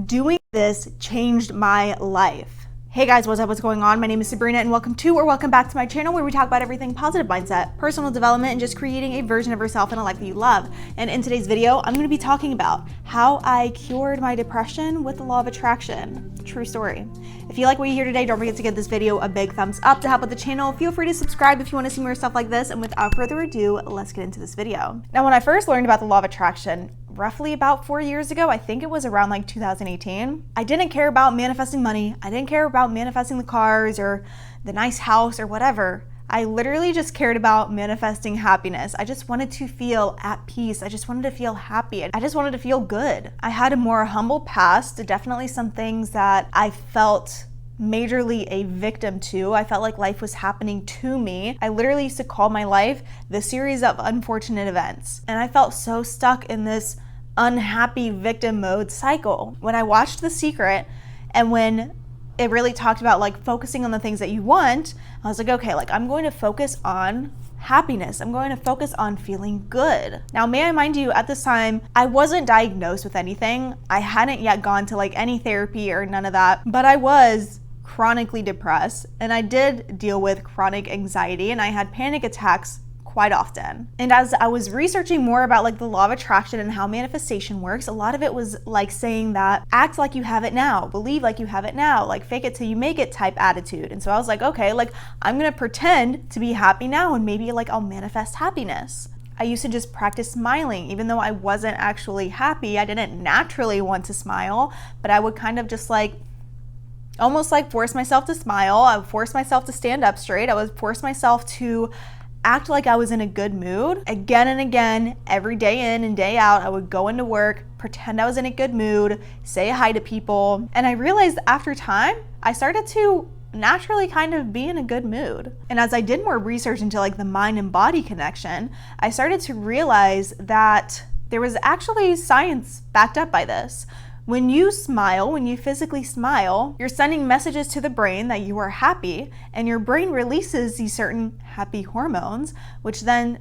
doing this changed my life. Hey guys, what's up? What's going on? My name is Sabrina and welcome back to my channel where we talk about everything positive mindset, personal development, and just creating a version of yourself in a life that you love. And in today's video, I'm going to be talking about how I cured my depression with the law of attraction. True story. If you like what you hear today, don't forget to give this video a big thumbs up to help with the channel. Feel free to subscribe if you want to see more stuff like this. And without further ado, let's get into this video. Now, when I first learned about the law of attraction, roughly about 4 years ago, I think it was around like 2018, I didn't care about manifesting money. I didn't care about manifesting the cars or the nice house or whatever. I literally just cared about manifesting happiness. I just wanted to feel at peace. I just wanted to feel happy. I just wanted to feel good. I had a more humble past, definitely some things that I felt majorly a victim to. I felt like life was happening to me. I literally used to call my life the series of unfortunate events. And I felt so stuck in this unhappy victim mode cycle. When I watched The Secret and when it really talked about like focusing on the things that you want, I was like, okay, like I'm going to focus on happiness. I'm going to focus on feeling good. Now, may I mind you, at this time, I wasn't diagnosed with anything. I hadn't yet gone to like any therapy or none of that, but I was chronically depressed and I did deal with chronic anxiety and I had panic attacks quite often. And as I was researching more about like the law of attraction and how manifestation works, a lot of it was like saying that act like you have it now, believe like you have it now, like fake it till you make it type attitude. And so I was like, okay, like I'm gonna pretend to be happy now and maybe like I'll manifest happiness. I used to just practice smiling, even though I wasn't actually happy. I didn't naturally want to smile, but I would kind of just like almost like force myself to smile. I would force myself to stand up straight. I would force myself to act like I was in a good mood. Again and again, every day in and day out, I would go into work, pretend I was in a good mood, say hi to people. And I realized after time, I started to naturally kind of be in a good mood. And as I did more research into like the mind and body connection, I started to realize that there was actually science backed up by this. When you smile, when you physically smile, you're sending messages to the brain that you are happy, and your brain releases these certain happy hormones, which then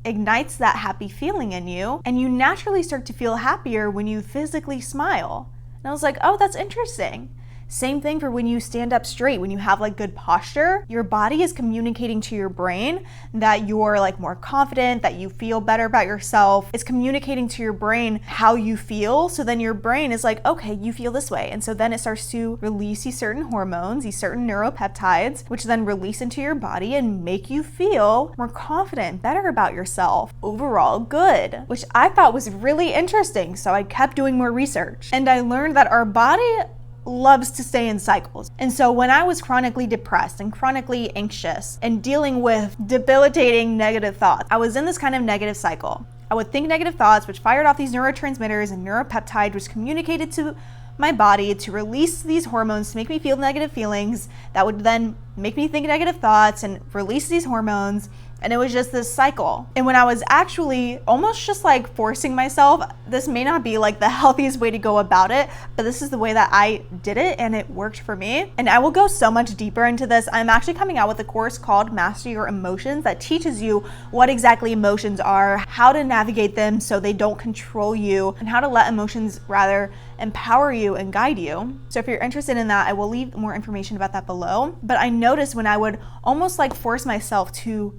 ignites that happy feeling in you, and you naturally start to feel happier when you physically smile. And I was like, oh, that's interesting. Same thing for when you stand up straight, when you have like good posture, your body is communicating to your brain that you're like more confident, that you feel better about yourself. It's communicating to your brain how you feel. So then your brain is like, okay, you feel this way. And so then it starts to release these certain hormones, these certain neuropeptides, which then release into your body and make you feel more confident, better about yourself, overall good, which I thought was really interesting. So I kept doing more research and I learned that our body loves to stay in cycles. And so when I was chronically depressed and chronically anxious and dealing with debilitating negative thoughts, I was in this kind of negative cycle. I would think negative thoughts, which fired off these neurotransmitters and neuropeptide, which communicated to my body to release these hormones to make me feel negative feelings that would then make me think negative thoughts and release these hormones. And it was just this cycle. And when I was actually almost just like forcing myself, this may not be like the healthiest way to go about it, but this is the way that I did it and it worked for me. And I will go so much deeper into this. I'm actually coming out with a course called Master Your Emotions that teaches you what exactly emotions are, how to navigate them so they don't control you, and how to let emotions rather empower you and guide you. So if you're interested in that, I will leave more information about that below. But I noticed when I would almost like force myself to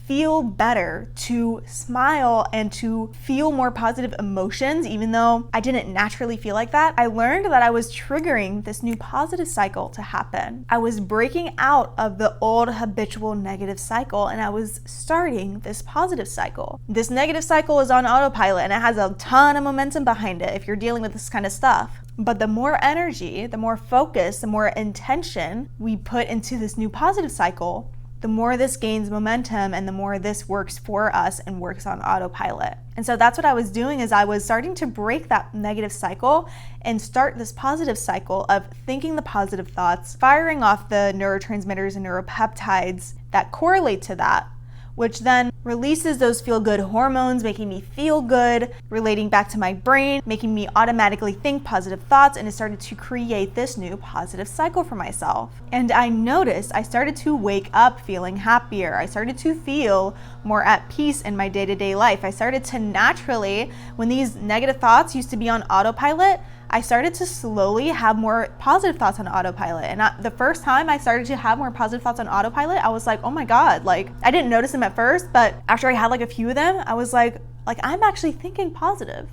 feel better, to smile, and to feel more positive emotions, even though I didn't naturally feel like that, I learned that I was triggering this new positive cycle to happen. I was breaking out of the old habitual negative cycle and I was starting this positive cycle. This negative cycle is on autopilot and it has a ton of momentum behind it if you're dealing with this kind of stuff. But the more energy, the more focus, the more intention we put into this new positive cycle, the more this gains momentum and the more this works for us and works on autopilot. And so that's what I was doing, is I was starting to break that negative cycle and start this positive cycle of thinking the positive thoughts, firing off the neurotransmitters and neuropeptides that correlate to that, which then releases those feel-good hormones, making me feel good, relating back to my brain, making me automatically think positive thoughts, and it started to create this new positive cycle for myself. And I noticed I started to wake up feeling happier. I started to feel more at peace in my day-to-day life. I started to naturally, when these negative thoughts used to be on autopilot, I started to slowly have more positive thoughts on autopilot. And the first time I started to have more positive thoughts on autopilot, I was like, oh my God, like I didn't notice them at first, but after I had like a few of them, I was like I'm actually thinking positive.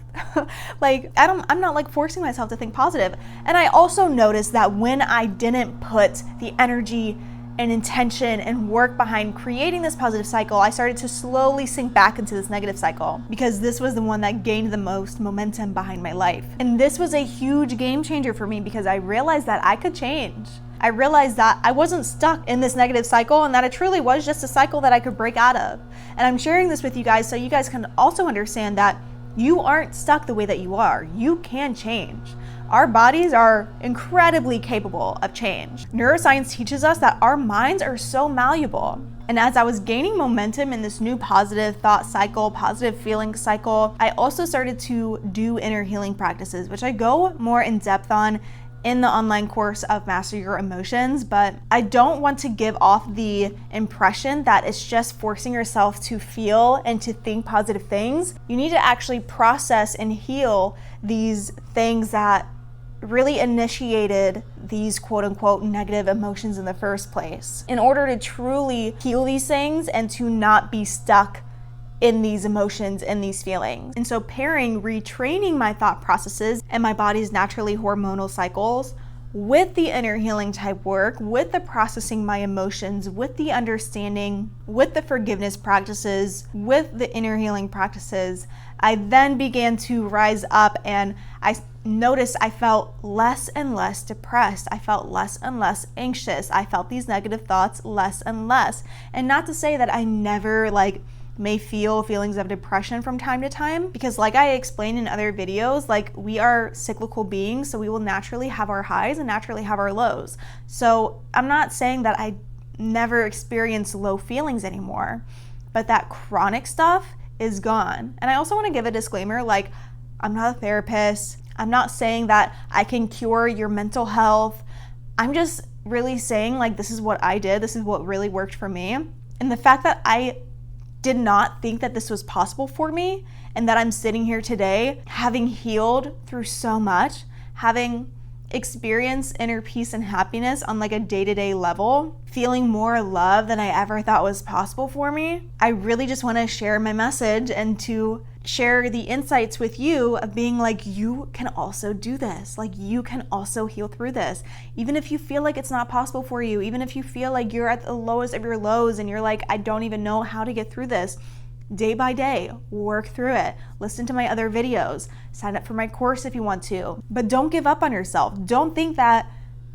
Like I'm not like forcing myself to think positive. And I also noticed that when I didn't put the energy and intention and work behind creating this positive cycle, I started to slowly sink back into this negative cycle, because this was the one that gained the most momentum behind my life. And this was a huge game changer for me, because I realized that I could change. I realized that I wasn't stuck in this negative cycle, and that it truly was just a cycle that I could break out of. And I'm sharing this with you guys so you guys can also understand that you aren't stuck the way that you are. You can change. Our bodies are incredibly capable of change. Neuroscience teaches us that our minds are so malleable. And as I was gaining momentum in this new positive thought cycle, positive feeling cycle, I also started to do inner healing practices, which I go more in depth on in the online course of Master Your Emotions, but I don't want to give off the impression that it's just forcing yourself to feel and to think positive things. You need to actually process and heal these things that really initiated these quote unquote negative emotions in the first place, in order to truly heal these things and to not be stuck in these emotions and these feelings. And so pairing retraining my thought processes and my body's naturally hormonal cycles with the inner healing type work, with the processing my emotions, with the understanding, with the forgiveness practices, with the inner healing practices, I then began to rise up, and I noticed I felt less and less depressed. I felt less and less anxious. I felt these negative thoughts less and less. And not to say that I never may feel feelings of depression from time to time, because like I explained in other videos, like we are cyclical beings, so we will naturally have our highs and naturally have our lows. So I'm not saying that I never experience low feelings anymore, but that chronic stuff is gone. And I also want to give a disclaimer, like I'm not a therapist. I'm not saying that I can cure your mental health. I'm just really saying like this is what I did. This is what really worked for me. And the fact that I did not think that this was possible for me, and that I'm sitting here today having healed through so much, having experienced inner peace and happiness on like a day-to-day level, feeling more love than I ever thought was possible for me. I really just want to share my message and to share the insights with you of being like, you can also do this. Like you can also heal through this. Even if you feel like it's not possible for you, even if you feel like you're at the lowest of your lows and you're like, I don't even know how to get through this. Day by day, work through it. Listen to my other videos. Sign up for my course if you want to. But don't give up on yourself. Don't think that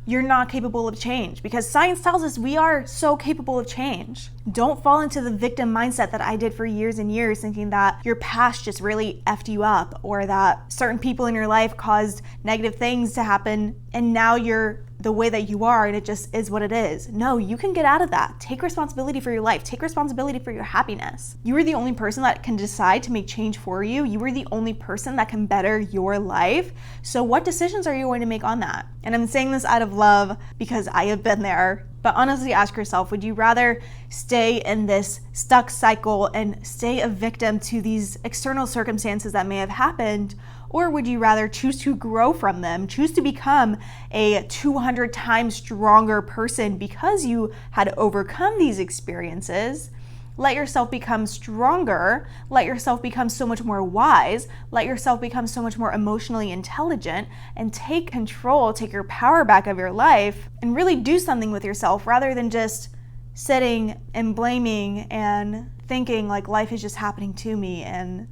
you're not capable of change, because science tells us we are so capable of change. Don't fall into the victim mindset that I did for years and years, thinking that your past just really effed you up, or that certain people in your life caused negative things to happen and now you're the way that you are and it just is what it is. No, you can get out of that. Take responsibility for your life. Take responsibility for your happiness. You are the only person that can decide to make change for you. You are the only person that can better your life. So what decisions are you going to make on that? And I'm saying this out of love because I have been there. But honestly, ask yourself, would you rather stay in this stuck cycle and stay a victim to these external circumstances that may have happened? Or would you rather choose to grow from them, choose to become a 200 times stronger person because you had overcome these experiences? Let yourself become stronger, let yourself become so much more wise, let yourself become so much more emotionally intelligent, and take control, take your power back of your life, and really do something with yourself rather than just sitting and blaming and thinking like life is just happening to me and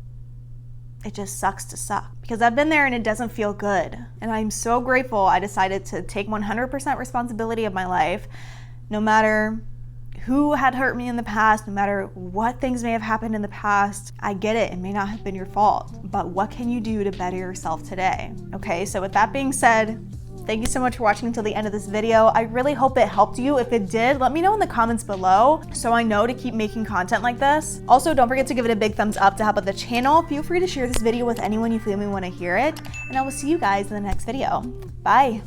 it just sucks to suck. Because I've been there and it doesn't feel good. And I'm so grateful I decided to take 100% responsibility of my life, no matter who had hurt me in the past, no matter what things may have happened in the past. I get it, it may not have been your fault, but what can you do to better yourself today? Okay, so with that being said, thank you so much for watching until the end of this video. I really hope it helped you. If it did, let me know in the comments below so I know to keep making content like this. Also, don't forget to give it a big thumbs up to help out the channel. Feel free to share this video with anyone you feel may want to hear it, and I will see you guys in the next video. Bye.